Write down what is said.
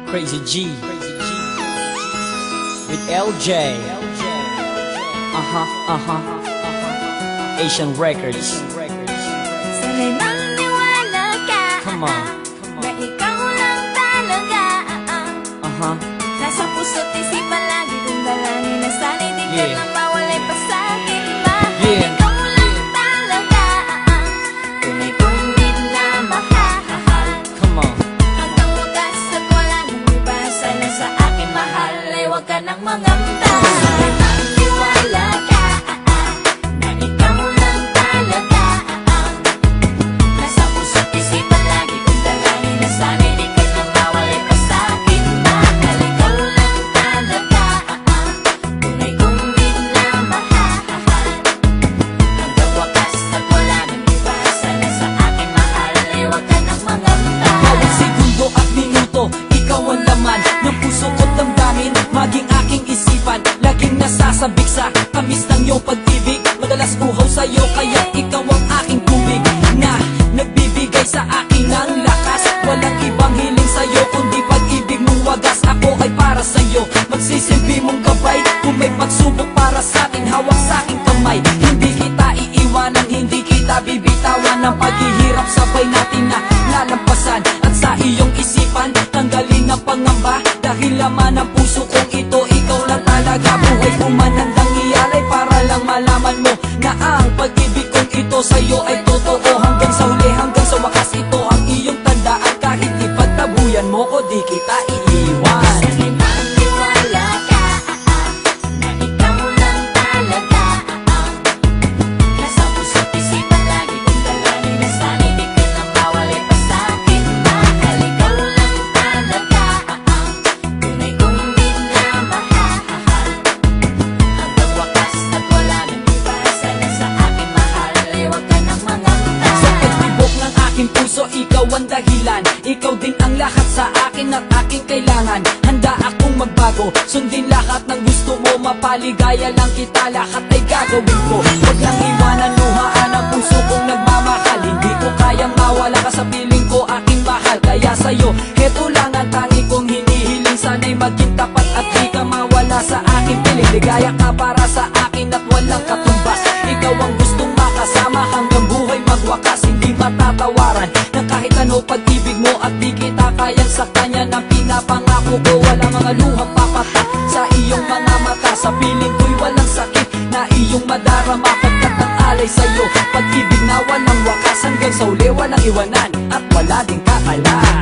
Crazy G with LJ. Asian Records. Sana'y maniwala ka. Come on. Na ikaw lang talaga. Nasa puso't isipan lagi kong dalangin na sana'y di ka na mawalay pa sa'kin. Mahal ikaw lang talaga. Tunay kong minamahal. Come on. Hanggang wakas at wala nang iba. Sana sa akin mahal ay huwag ka nang mangamba. Sana'y maniwala ka. Na ikaw lang talaga. Nasa puso't isipan lagi kong dalangin na sana'y di ka na mawalay pa sa'kin. Mahal ikaw lang talaga. Tunay kong minamahal. Hanggang wakas at wala nang iba. Sana sa akin mahal ay huwag ka nang mangamba. Bawat segundo at minuto, ikaw ang laman ng puso ko't damdamin, maging aking isipan. Laging nasasabik sa tamis ng iyong pag-ibig. Madalas uhaw sa'yo, kaya ikaw ang aking tubig na nagbibigay sa akin ng lakas. Walang ibang hiling sa'yo, kundi pag-ibig mong wagas. Ako ay para sa'yo, magsisilbi mong gabay. Kung may pagsubok para sa'kin, hawak sa'king kamay. Hindi kita iiwanan, hindi kita bibitawan. Ang paghihirap sabay natin na lalampasan. At sa iyong isipan, tanggalin ang pangamba. Dahil laman ng puso kong ito, ikaw lang talaga. Buhay ko man handang ialay para lang malaman mo na ang pag-ibig kong ito sa'yo ay totoo. Hanggang sa huli, hanggang sa wakas, ito ang iyong tandaan. Kahit ipagtabuyan mo ko, di kita iiwan. Sana'y maniwala ka. Na ikaw lang talaga. Nasa puso't isipan lagi kong dalangin na sana'y di ka na mawalay pa sa'kin. Mahal ikaw lang talaga. Tunay kong minamahal. Hanggang wakas at wala nang iba. Sana sa akin mahal ay huwag ka nang mangamba. Sa pagtibok ng aking puso, ikaw ang dahilan. Ikaw din ang lahat sa akin at aking kailangan. Handa akong magbago, sundin lahat ng gusto mo. Mapaligaya lang kita, lahat ay gagawin ko. Huwag lang iwanan, luhaan ang puso kong nagmamahal. Hindi ko kayang mawala ka sa piling ko, aking mahal. Kaya sa'yo, heto lang ang tangi kong hinihiling. Sana'y maging tapat at di ka mawala sa aking piling. Ligaya ka para sa akin at walang katumbas. Ikaw ang gustong makasama hanggang buhay magwakas. Hindi matatawaran ng kahit ano pag-ibig mo. At di kita kayang sa kanya ng pinapangako ko. Walang mga luhang papatak sa iyong mga mata. Sa piling ko'y walang sakit na iyong madarama. Pagkat ang alay sa'yo, pag-ibig na walang wakas. Hanggang sa uli walang iwanan at wala ding kakala.